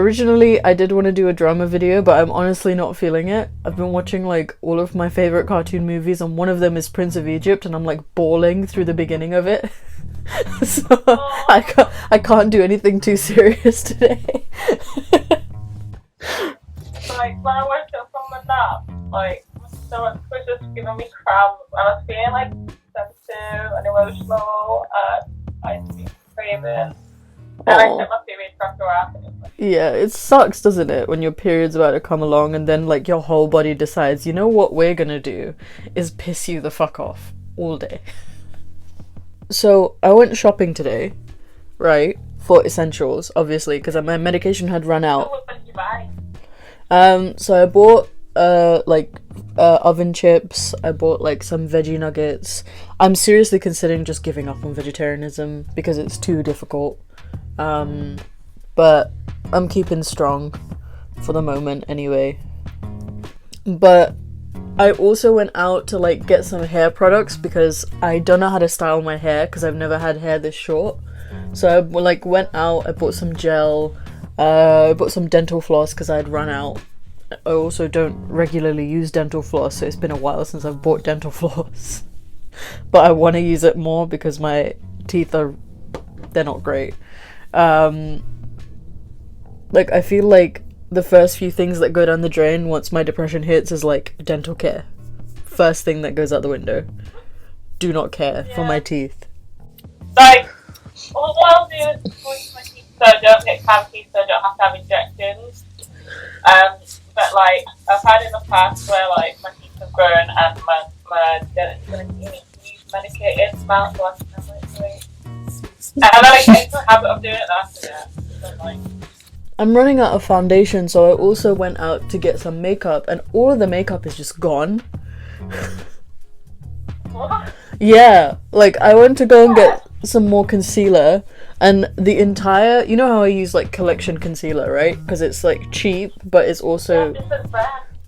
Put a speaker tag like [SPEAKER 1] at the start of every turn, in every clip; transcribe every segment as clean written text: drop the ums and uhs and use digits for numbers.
[SPEAKER 1] Originally, I did want to do a drama video, but I'm honestly not feeling it. I've been watching like all of my favorite cartoon movies, and one of them is Prince of Egypt, and I'm like bawling through the beginning of it. So I can't do anything too serious today.
[SPEAKER 2] Like when I woke up from the nap, like my stomach was just giving me cramps, and I was feeling like sensitive and emotional, and I was craving. And I took my period tracker out, and it was like,
[SPEAKER 1] Yeah, it sucks, doesn't it, when your period's about to come along and then like your whole body decides, you know what we're gonna do is piss you the fuck off all day. So I went shopping today, right, for essentials, obviously, because my medication had run out.
[SPEAKER 2] what did you buy?
[SPEAKER 1] So I bought oven chips. I bought like some veggie nuggets. I'm seriously considering just giving up on vegetarianism because it's too difficult. But I'm keeping strong for the moment anyway. But I also went out to like get some hair products because I don't know how to style my hair because I've never had hair this short. So I like went out, I bought some gel, I bought some dental floss because I had run out. I also don't regularly use dental floss, so it's been a while since I've bought dental floss. But I want to use it more because my teeth they're not great. Like I feel like the first few things that go down the drain once my depression hits is like dental care. First thing that goes out the window. Do not care for my teeth.
[SPEAKER 2] Like, all I'll do is go to my teeth so I don't get cavities, so I don't have to have injections. But like, I've had in the past where like my teeth have grown and my dentist is going to use medicated amount so I can have it away. And then I get into the habit of doing it after that. So like,
[SPEAKER 1] I'm running out of foundation, so I also went out to get some makeup, and all of the makeup is just gone.
[SPEAKER 2] what?
[SPEAKER 1] Yeah, like I went to go and get some more concealer, and the entire, you know how I use like collection concealer, right? Because it's like cheap, but it's also,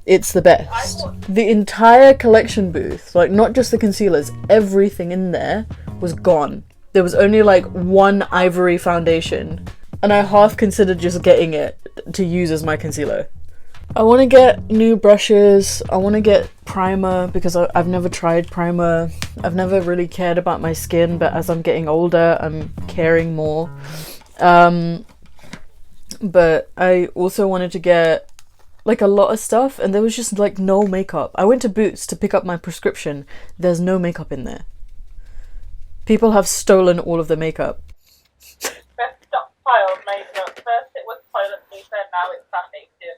[SPEAKER 1] it's the best. The entire collection booth, like not just the concealers, everything in there was gone. There was only like one ivory foundation, and I half considered just getting it to use as my concealer. I want to get new brushes. I want to get primer because I've never tried primer. I've never really cared about my skin, but as I'm getting older, I'm caring more. But I also wanted to get like a lot of stuff, and there was just like no makeup. I went to Boots to pick up my prescription. There's no makeup in there. People have stolen all of the makeup.
[SPEAKER 2] First stockpiled makeup. First it was toilet paper, now it's foundation.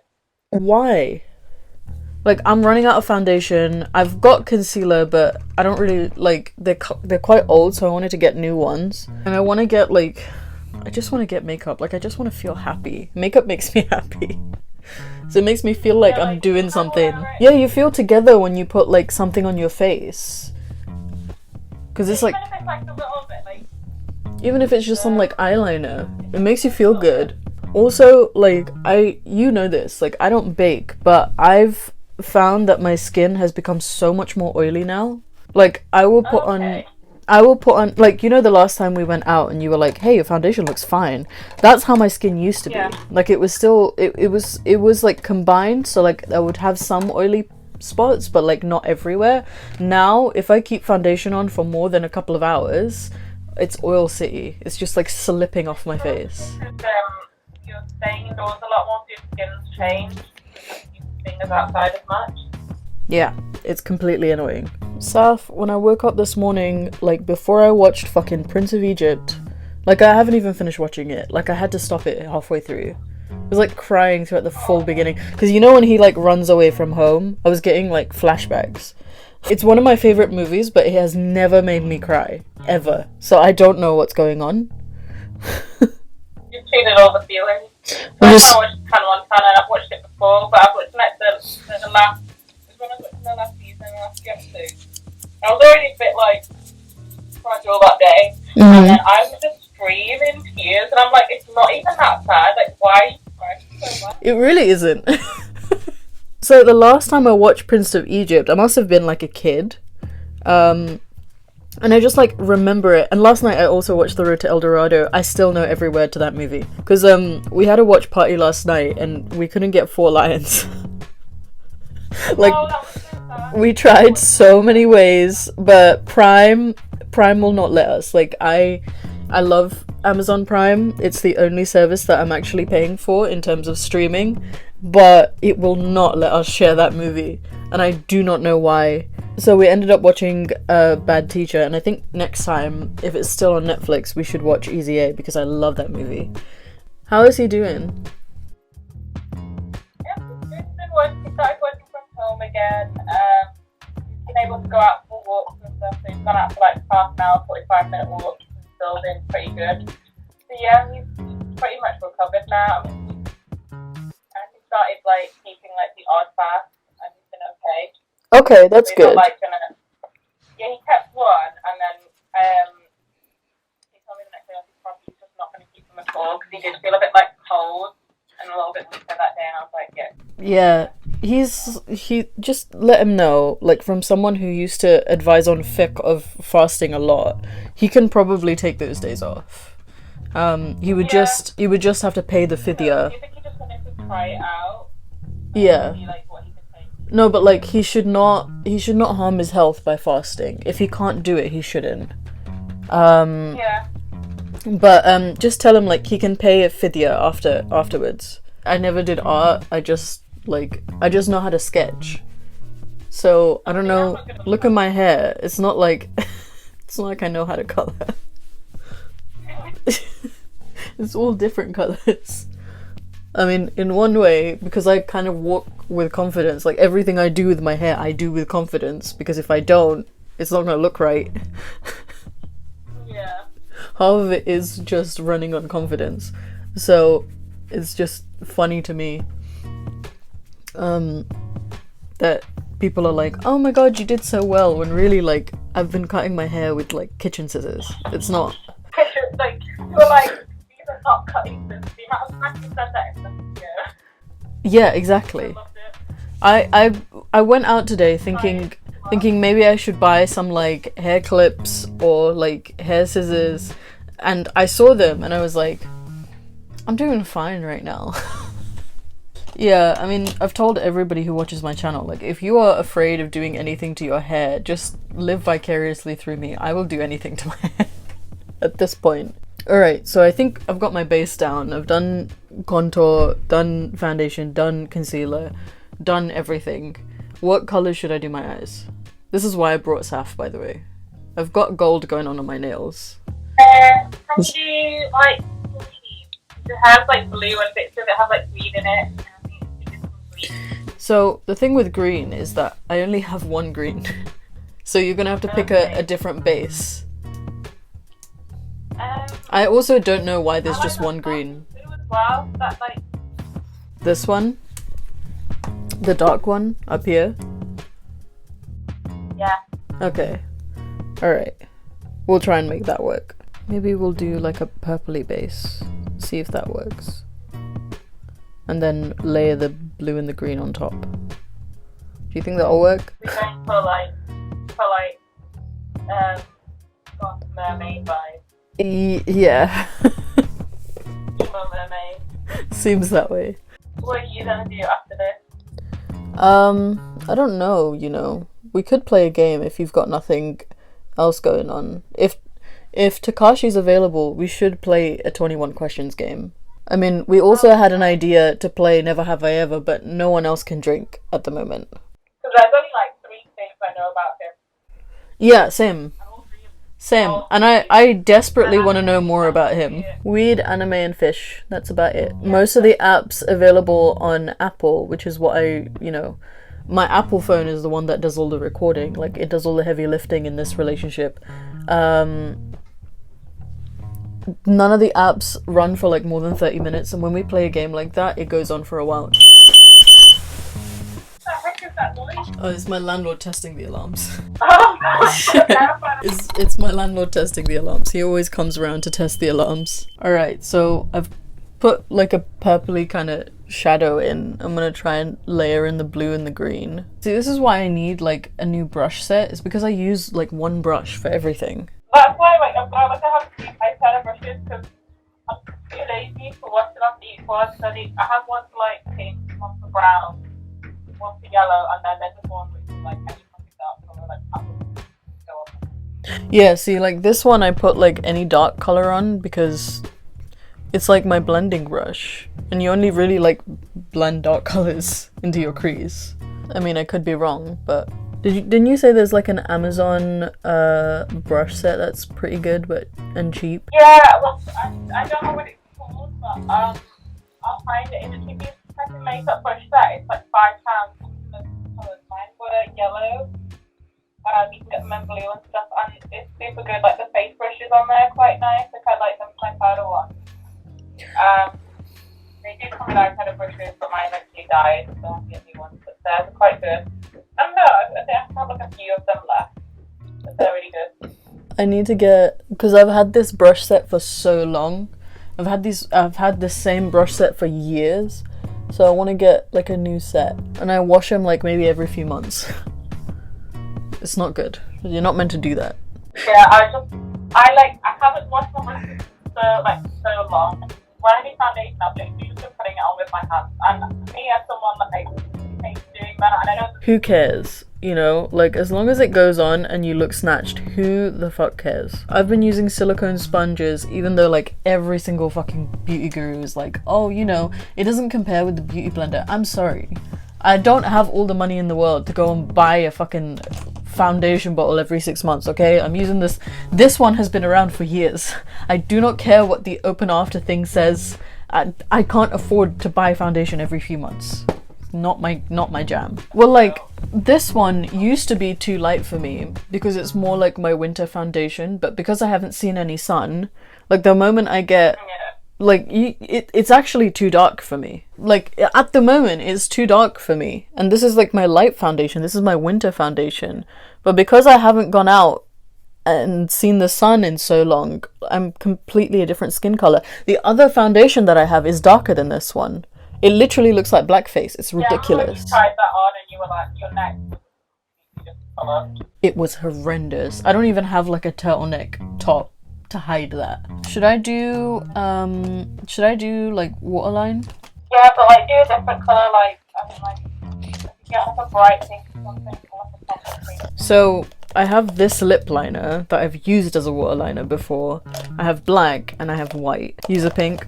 [SPEAKER 1] Why? Like, I'm running out of foundation. I've got concealer, but I don't really like, they're quite old, so I wanted to get new ones. And I want to get like, I just want to get makeup. Like, I just want to feel happy. Makeup makes me happy. So it makes me feel like I'm doing something. Yeah, you feel together when you put like something on your face. Because it's like, even if it's just some like eyeliner, it makes you feel good. Also, like, you know this, like, I don't bake, but I've found that my skin has become so much more oily now. Like, I will put on, like, you know the last time we went out and you were like, hey, your foundation looks fine. That's how my skin used to be. Like, it was still, it was like combined, so like I would have some oily spots, but like not everywhere. Now, if I keep foundation on for more than a couple of hours, it's oil city. It's just like slipping off my face.
[SPEAKER 2] You're staying indoors a lot more, so your skin's changed. You keep fingers outside as much.
[SPEAKER 1] Yeah, it's completely annoying. Saf, when I woke up this morning, like before I watched fucking Prince of Egypt, like I haven't even finished watching it. Like I had to stop it halfway through. I was like crying throughout the full beginning. Because you know when he like runs away from home? I was getting like flashbacks. It's one of my favourite movies, but it has never made me cry. Ever. So I don't know what's going on.
[SPEAKER 2] You've treated all the feelings. I watched Hannah Montana, and I've watched it before, but I've watched like the last, when I was watching the last season, the last few episodes. I was already a bit like fragile that day, and then I was just screaming tears, and I'm like, it's not even that sad. Like, why are you crying so much?
[SPEAKER 1] It really isn't. So the last time I watched Prince of Egypt, I must have been like a kid. And I just like remember it. And last night I also watched The Road to El Dorado. I still know every word to that movie because we had a watch party last night and we couldn't get 4 lions. Like, we tried so many ways, but Prime will not let us. Like, I love Amazon Prime. It's the only service that I'm actually paying for in terms of streaming, but it will not let us share that movie, and I do not know why. So we ended up watching Bad Teacher, and I think next time, if it's still on Netflix, we should watch Easy A because I love that movie. How is he doing?
[SPEAKER 2] Yeah, he's been working. He started working from home again. He's been able to go out for walks and stuff. So he's gone out for like half an hour, 45-minute walks, and still been pretty good. So yeah, he's pretty much recovered now. I mean, he started like keeping like the odd fast, and he's been okay.
[SPEAKER 1] Okay, that's
[SPEAKER 2] so
[SPEAKER 1] good.
[SPEAKER 2] Yeah, he kept one, and then he told me the next day he's probably just not going to keep them at all because he did feel a bit like cold and a little bit weaker that day, and I was like, yeah.
[SPEAKER 1] Yeah, he just let him know, like, from someone who used to advise on fiqh of fasting a lot, he can probably take those days off. He would just have to pay the fidya.
[SPEAKER 2] Do you think he just wanted to try it out?
[SPEAKER 1] Yeah.
[SPEAKER 2] See, like, what he could take?
[SPEAKER 1] No, but like he should not harm his health by fasting. If he can't do it, he shouldn't.
[SPEAKER 2] Yeah.
[SPEAKER 1] But just tell him like he can pay a fidya afterwards. I never did art. I just know how to sketch. So I don't know. Look at my hair. It's not like I know how to color. It's all different colors. I mean, in one way, because I kind of walk with confidence. Like, everything I do with my hair, I do with confidence. Because if I don't, it's not going to look right.
[SPEAKER 2] Yeah.
[SPEAKER 1] Half of it is just running on confidence. So, it's just funny to me that people are like, oh my god, you did so well. When really, like, I've been cutting my hair with, like, kitchen scissors. It's not.
[SPEAKER 2] Like, you're like, these are not cutting scissors. The amount of times you said that in the video.
[SPEAKER 1] Yeah, exactly. I went out today thinking maybe I should buy some like hair clips or like hair scissors, and I saw them and I was like, I'm doing fine right now. Yeah, I mean, I've told everybody who watches my channel, like, if you are afraid of doing anything to your hair, just live vicariously through me. I will do anything to my hair at this point. Alright, so I think I've got my base down. I've done contour, done foundation, done concealer, done everything. What colour should I do my eyes? This is why I brought Saf, by the way. I've got gold going on my nails.
[SPEAKER 2] Can you do, like, green? It has, like, blue and bits of it have, like, green in it.
[SPEAKER 1] So, the thing with green is that I only have one green. So you're gonna have to pick a different base. I also don't know why there's just one green.
[SPEAKER 2] Well, that, like...
[SPEAKER 1] This one? The dark one? Up here?
[SPEAKER 2] Yeah.
[SPEAKER 1] Okay. Alright. We'll try and make that work. Maybe we'll do like a purpley base. See if that works. And then layer the blue and the green on top. Do you think that'll work?
[SPEAKER 2] We're going for mermaid vibe.
[SPEAKER 1] Yeah.
[SPEAKER 2] Mermaid.
[SPEAKER 1] Seems that way.
[SPEAKER 2] What are you gonna do after this?
[SPEAKER 1] I don't know, you know. We could play a game if you've got nothing else going on. If Takashi's available, we should play a 21 questions game. I mean, we also had an idea to play Never Have I Ever, but no one else can drink at the moment.
[SPEAKER 2] Because there's only like 3 things I know about him.
[SPEAKER 1] Yeah, same. And I desperately want to know more about him. Weed, anime, and fish. That's about it. Most of the apps available on Apple, which is what my Apple phone is the one that does all the recording. Like, it does all the heavy lifting in this relationship. None of the apps run for like more than 30 minutes, and when we play a game like that, it goes on for a while. Oh, it's my landlord testing the alarms.
[SPEAKER 2] Oh, God.
[SPEAKER 1] It's my landlord testing the alarms. He always comes around to test the alarms. Alright, so I've put like a purpley kind of shadow in, I'm gonna try and layer in the blue and the green. See, this is why I need like a new brush set. It's because I use like one brush for everything.
[SPEAKER 2] That's why like I have two eyeshadow brushes because I'm too lazy for washing off each one. So I have one for like pink, one for brown, one for yellow, and then there's one which is like any fucking dark color, like apple.
[SPEAKER 1] Yeah, see, like this one I put like any dark color on because it's like my blending brush, and you only really like blend dark colors into your crease. I mean, I could be wrong, but didn't you say there's like an Amazon brush set that's pretty good and cheap?
[SPEAKER 2] Yeah, well, I don't know what it's called, but I'll find it in the cheapest second makeup brush set. It's like £5. The colours mine were yellow. You can get them in blue and stuff, and it's super good. Like the face brushes on there are quite nice. I quite like them. My powder one. They do come with eyeshadow brushes, but mine actually died, so I have to get new ones. But they're quite good. I don't know. I have like a few of them left, but they're really good.
[SPEAKER 1] I need to get, because I've had this brush set for so long. I've had the same brush set for years, so I want to get like a new set, and I wash them like maybe every few months. It's not good. You're not meant to do that.
[SPEAKER 2] Yeah, I haven't washed my brushes so long. When I do foundation, I've literally just been putting it on with my hands. And me as someone that hates doing that, and I know.
[SPEAKER 1] Who cares? You know, like as long as it goes on and you look snatched, who the fuck cares? I've been using silicone sponges, even though like every single fucking beauty guru is like, oh, you know, it doesn't compare with the beauty blender. I'm sorry. I don't have all the money in the world to go and buy a fucking foundation bottle every 6 months, okay? I'm using this. This one has been around for years. I do not care what the open after thing says. I can't afford to buy foundation every few months. Not my jam. Well, like, this one used to be too light for me because it's more like my winter foundation, but because I haven't seen any sun, like the moment I get like it's actually too dark for me. Like at the moment it's too dark for me, and this is like my light foundation, this is my winter foundation, but because I haven't gone out and seen the sun in so long, I'm completely a different skin color. The other foundation that I have is darker than this one. It literally looks like blackface. It's ridiculous.
[SPEAKER 2] You tried that on and you were like, your neck just colored.
[SPEAKER 1] It was horrendous. I don't even have like a turtleneck top to hide that. Should I do like waterline?
[SPEAKER 2] Yeah, but like do a different colour, like I mean like get like a bright pink or something, or like a pop pink.
[SPEAKER 1] So I have this lip liner that I've used as a waterliner before. I have black and I have white. Use a pink.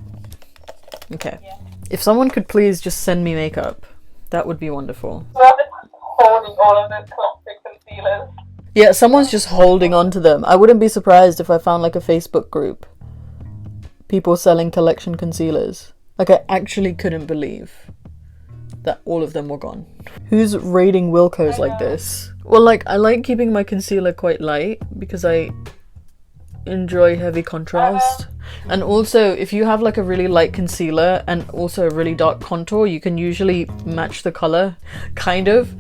[SPEAKER 1] Okay. Yeah. If someone could please just send me makeup, that would be wonderful.
[SPEAKER 2] Whoever's holding all of those classic concealers.
[SPEAKER 1] Yeah, someone's just holding on to them. I wouldn't be surprised if I found like a Facebook group. People selling collection concealers. Like I actually couldn't believe that all of them were gone. Who's raiding Wilco's like this? Well, like I like keeping my concealer quite light because I enjoy heavy contrast. And also if you have like a really light concealer and also a really dark contour, you can usually match the color, kind of.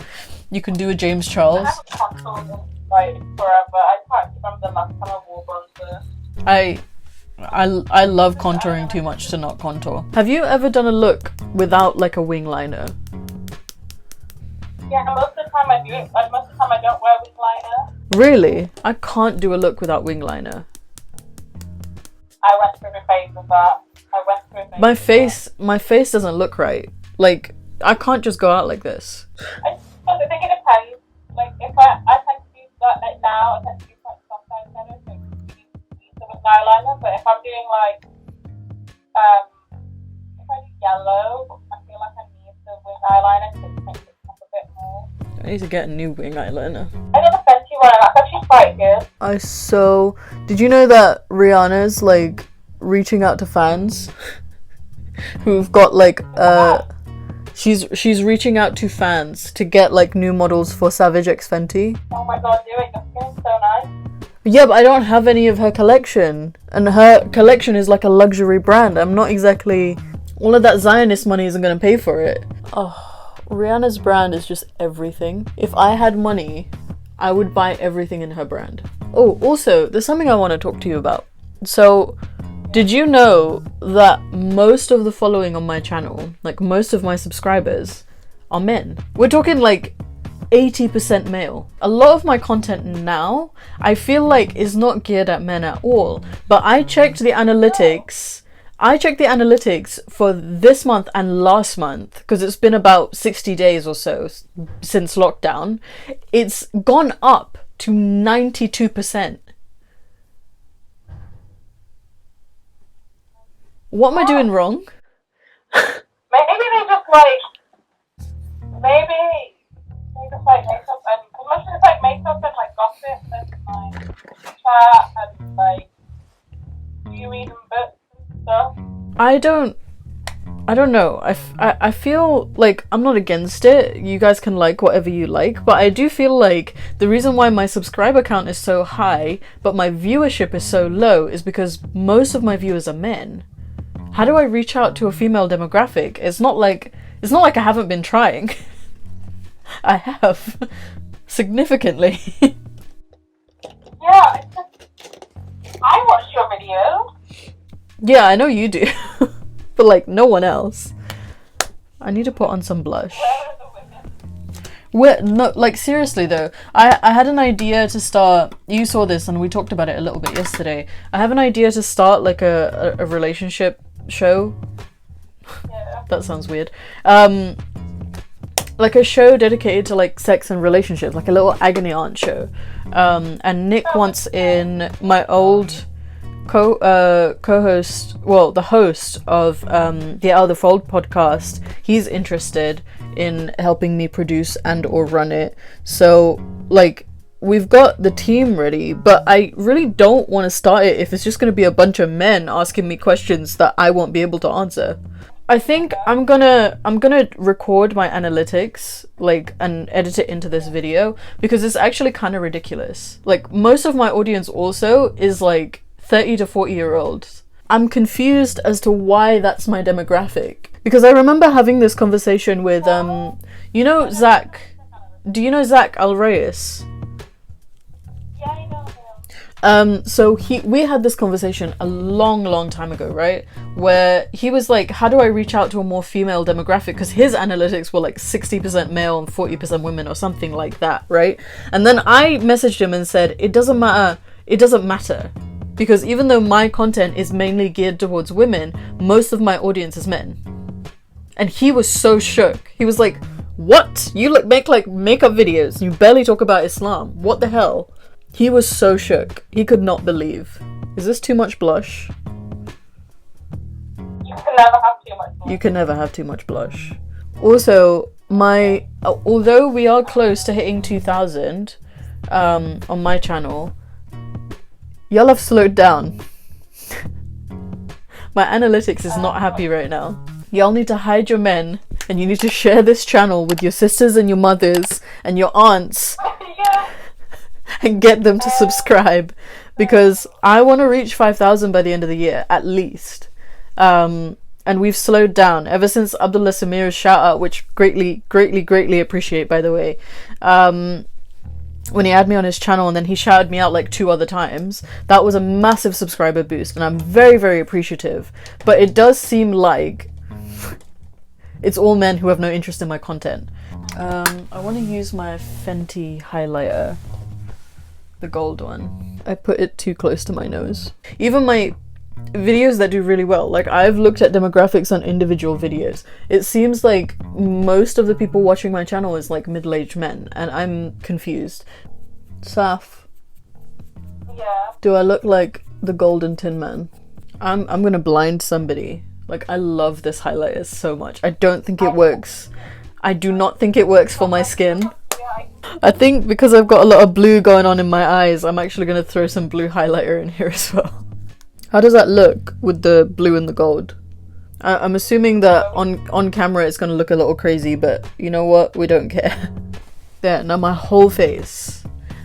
[SPEAKER 1] You can do a James Charles.
[SPEAKER 2] I haven't contoured like forever. I can't remember the last time I wore bronzer.
[SPEAKER 1] I love contouring too much to not contour. Have you ever done a look without like a wing liner?
[SPEAKER 2] Yeah, most of the time I do it, but most of the time I don't wear wing liner.
[SPEAKER 1] Really? I can't do a look without wing liner.
[SPEAKER 2] I went through a phase of that.
[SPEAKER 1] My face doesn't look right. Like, I can't just go out like this.
[SPEAKER 2] I think it depends. Like, if I tend to use that, like now, I tend to use like soft eyeshadow, so it's use the wing eyeliner. But if I'm doing like, if I do yellow, I feel like I need the wing eyeliner to make it pop a bit more.
[SPEAKER 1] I need to get a new wing eyeliner.
[SPEAKER 2] I got the Fenty one, and that's actually quite good.
[SPEAKER 1] Did you know that Rihanna's like reaching out to fans who've got like she's reaching out to fans to get like new models for Savage X Fenty.
[SPEAKER 2] Oh my god, doing that's getting so nice.
[SPEAKER 1] Yeah, but I don't have any of her collection, and her collection is like a luxury brand. I'm not exactly, all of that Zionist money isn't gonna pay for it. Oh, Rihanna's brand is just everything. If I had money, I would buy everything in her brand. Oh, also, there's something I want to talk to you about. So, Did you know that most of the following on my channel, like most of my subscribers, are men? We're talking like 80% male. A lot of my content now, I feel like is not geared at men at all. But I checked the analytics. I checked the analytics for this month and last month, because it's been about 60 days or so since lockdown. It's gone up to 92%. What am I doing wrong?
[SPEAKER 2] Maybe they just like, maybe they just like makeup and, because most of it's like makeup and like gossip and like chat and like, do you read them books and stuff? I
[SPEAKER 1] don't know. I feel like I'm not against it. You guys can like whatever you like, but I do feel like the reason why my subscriber count is so high, but my viewership is so low, is because most of my viewers are men. How do I reach out to a female demographic? It's not like I haven't been trying. I have. Significantly.
[SPEAKER 2] Yeah, it's just, I watched your video.
[SPEAKER 1] Yeah, I know you do. But like no one else. I need to put on some blush. No, like seriously though, I had an idea to start, you saw this and we talked about it a little bit yesterday. I have an idea to start like a relationship show.
[SPEAKER 2] Yeah.
[SPEAKER 1] That sounds weird. Like a show dedicated to like sex and relationships, like a little agony aunt show. And Nick wants in, my old co-host, well, the host of the Out of the Fold podcast, he's interested in helping me produce and or run it. So like we've got the team ready, but I really don't want to start it if it's just going to be a bunch of men asking me questions that I won't be able to answer. I think I'm gonna record my analytics, like, and edit it into this video, because it's actually kind of ridiculous. Like, most of my audience also is like 30 to 40 year olds. I'm confused as to why that's my demographic, because I remember having this conversation with you know Zach. Do you know Zach Alreyes?
[SPEAKER 2] Yeah, I know him.
[SPEAKER 1] So we had this conversation a long time ago, right? Where he was like, how do I reach out to a more female demographic? Because his analytics were like 60% male and 40% women or something like that, right? And then I messaged him and said, it doesn't matter. Because even though my content is mainly geared towards women, most of my audience is men. And he was so shook. He was like, what? You make like makeup videos and you barely talk about Islam. What the hell? He was so shook. He could not believe. Is this too much blush?
[SPEAKER 2] You can never have too much blush.
[SPEAKER 1] You can never have too much blush. Also, although we are close to hitting 2,000 on my channel, y'all have slowed down. My analytics is not happy right now. Y'all need to hide your men, and you need to share this channel with your sisters and your mothers and your aunts.
[SPEAKER 2] Yeah.
[SPEAKER 1] And get them to subscribe, because I want to reach 5,000 by the end of the year, at least. And we've slowed down ever since Abdullah Samir's shout out, which greatly appreciate, by the way. When he had me on his channel and then he shouted me out like 2 other times, that was a massive subscriber boost, and I'm very appreciative. But it does seem like it's all men who have no interest in my content. I want to use my Fenty highlighter, the gold one. I put it too close to my nose. Even my videos that do really well, like I've looked at demographics on individual videos. It seems like most of the people watching my channel is like middle-aged men, and I'm confused. Saf,
[SPEAKER 2] Yeah.
[SPEAKER 1] do I look like the golden tin man? I'm gonna blind somebody. Like, I love this highlighter so much. I don't think it works. I do not think it works for my skin. I think because I've got a lot of blue going on in my eyes, I'm actually going to throw some blue highlighter in here as well. How does that look with the blue and the gold? I'm assuming that on camera it's going to look a little crazy, but you know what? We don't care. There, now my whole face,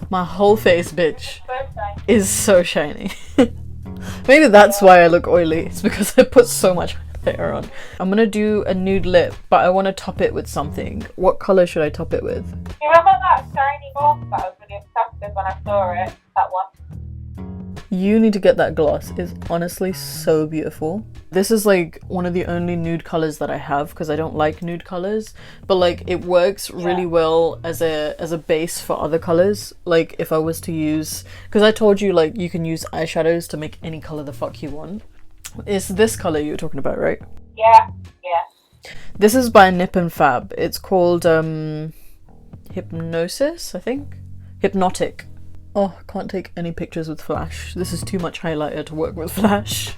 [SPEAKER 1] bitch, is so shiny. Maybe that's why I look oily. It's because I put so much highlighter on. I'm going to do a nude lip, but I want to top it with something. What colour should I top it with?
[SPEAKER 2] You remember that shiny box that I was really obsessed with when I saw it? That one.
[SPEAKER 1] You need to get that gloss. It's honestly so beautiful. This is like one of the only nude colors that I have because I don't like nude colors, but like it works really well as a base for other colors. Like if I was to use, because I told you like you can use eyeshadows to make any color the fuck you want. It's this color you were talking about, right?
[SPEAKER 2] Yeah.
[SPEAKER 1] This is by Nip and Fab. It's called Hypnosis, I think. Hypnotic. Oh, I can't take any pictures with flash. This is too much highlighter to work with flash.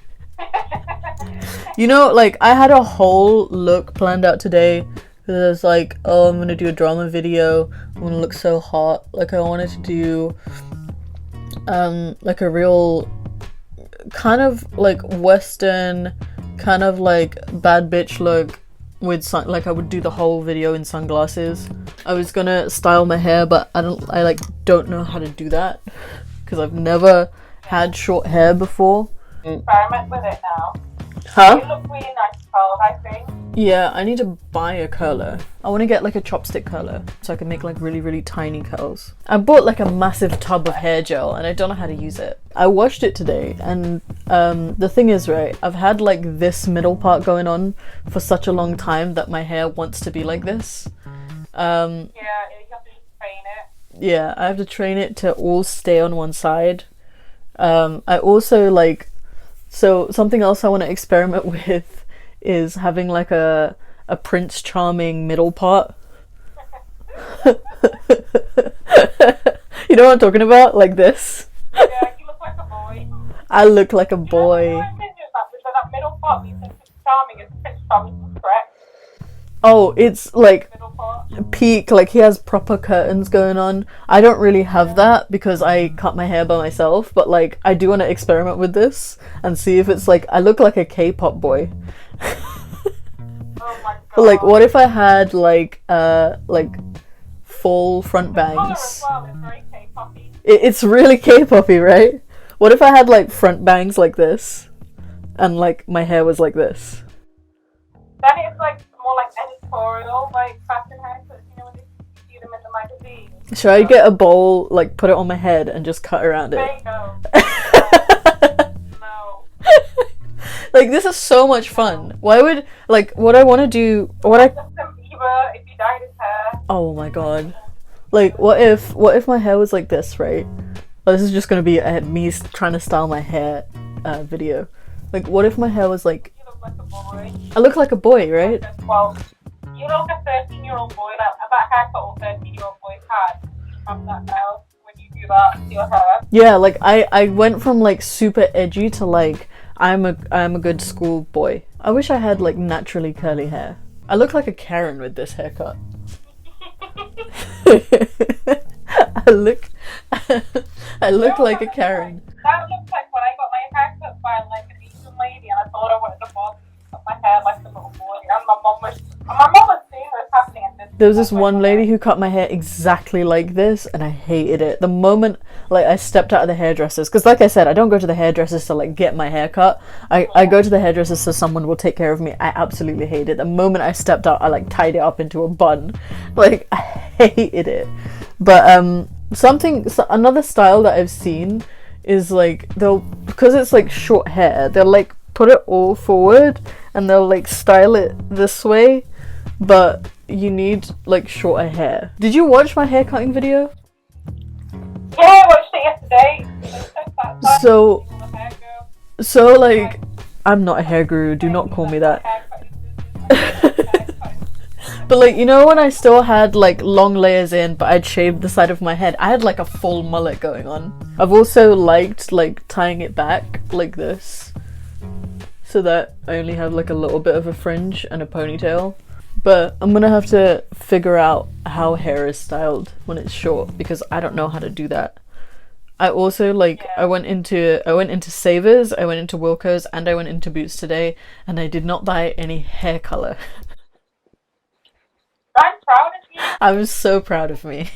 [SPEAKER 1] You know, like I had a whole look planned out today. It was like, oh, I'm gonna do a drama video. I'm gonna look so hot. Like I wanted to do like a real kind of like Western, kind of like bad bitch look with like I would do the whole video in sunglasses. I was gonna style my hair, but I don't know how to do that because I've never had short hair before.
[SPEAKER 2] Experiment with it now.
[SPEAKER 1] Huh?
[SPEAKER 2] You look really nice curled, I think.
[SPEAKER 1] Yeah, I need to buy a curler. I want to get like a chopstick curler so I can make like really, really tiny curls. I bought like a massive tub of hair gel and I don't know how to use it. I washed it today and the thing is, right, I've had like this middle part going on for such a long time that my hair wants to be like this.
[SPEAKER 2] Yeah, you have to just train it.
[SPEAKER 1] Yeah, I have to train it to all stay on one side. I also like, so something else I want to experiment with is having like a Prince Charming middle part. You know what I'm talking about? Like this.
[SPEAKER 2] Yeah, you look like a boy.
[SPEAKER 1] I look like a boy.
[SPEAKER 2] You know that middle part you think is charming is Prince Charming, correct?
[SPEAKER 1] Oh, it's like
[SPEAKER 2] Middle part.
[SPEAKER 1] peak, like he has proper curtains going on. I don't really have that because I cut my hair by myself, but like I do want to experiment with this and see if it's like I look like a K-pop boy.
[SPEAKER 2] Oh my god.
[SPEAKER 1] But like what if I had like full front
[SPEAKER 2] Colour
[SPEAKER 1] bangs?
[SPEAKER 2] as well is very K-poppy.
[SPEAKER 1] It's really K-poppy, right? What if I had like front bangs like this and like my hair was like this?
[SPEAKER 2] Then it's like more like editorial, like fashion haircuts, you know when you see them in the magazine.
[SPEAKER 1] Should I get a bowl, like put it on my head and just cut around
[SPEAKER 2] There
[SPEAKER 1] it?
[SPEAKER 2] you go. No.
[SPEAKER 1] Like this is so much fun. Why would like what I want to do? What I
[SPEAKER 2] Justin Bieber, if he dyed his hair.
[SPEAKER 1] Oh my god. Like what if my hair was like this, right? This is just gonna be me trying to style my hair video. Like what if my hair was like?
[SPEAKER 2] You look like a boy.
[SPEAKER 1] I look like a boy, right?
[SPEAKER 2] Well, you look like a 13-year-old boy. Like that haircut all 13-year-old boys had. You have that now when you do that to your hair.
[SPEAKER 1] Yeah, like I went from like super edgy to like I'm a good school boy. I wish I had like naturally curly hair. I look like a Karen with this haircut. I look like a Karen.
[SPEAKER 2] That looks like when I got my haircut by like an Asian lady, and I told her what the boss cut my hair like a little boy, and my mom was seeing this happening. And
[SPEAKER 1] There was this one lady who cut my hair exactly like this, and I hated it. The moment like I stepped out of the hairdressers, because like I said, I don't go to the hairdressers to like get my hair cut. I go to the hairdressers so someone will take care of me. I absolutely hate it. The moment I stepped out, I like tied it up into a bun. Like I hated it. But another style that I've seen is like because it's like short hair, they'll like put it all forward and they'll like style it this way, but you need like shorter hair. Did you watch my hair cutting video?
[SPEAKER 2] Yeah, I watched it yesterday.
[SPEAKER 1] So like I'm not a hair guru, do not call me that. But like, you know when I still had like long layers in but I'd shaved the side of my head, I had like a full mullet going on. I've also liked like tying it back like this so that I only have like a little bit of a fringe and a ponytail. But I'm gonna have to figure out how hair is styled when it's short because I don't know how to do that. I also I went into Savers, I went into Wilko's, and I went into Boots today, and I did not buy any hair color.
[SPEAKER 2] I'm proud of you.
[SPEAKER 1] I was so proud of me.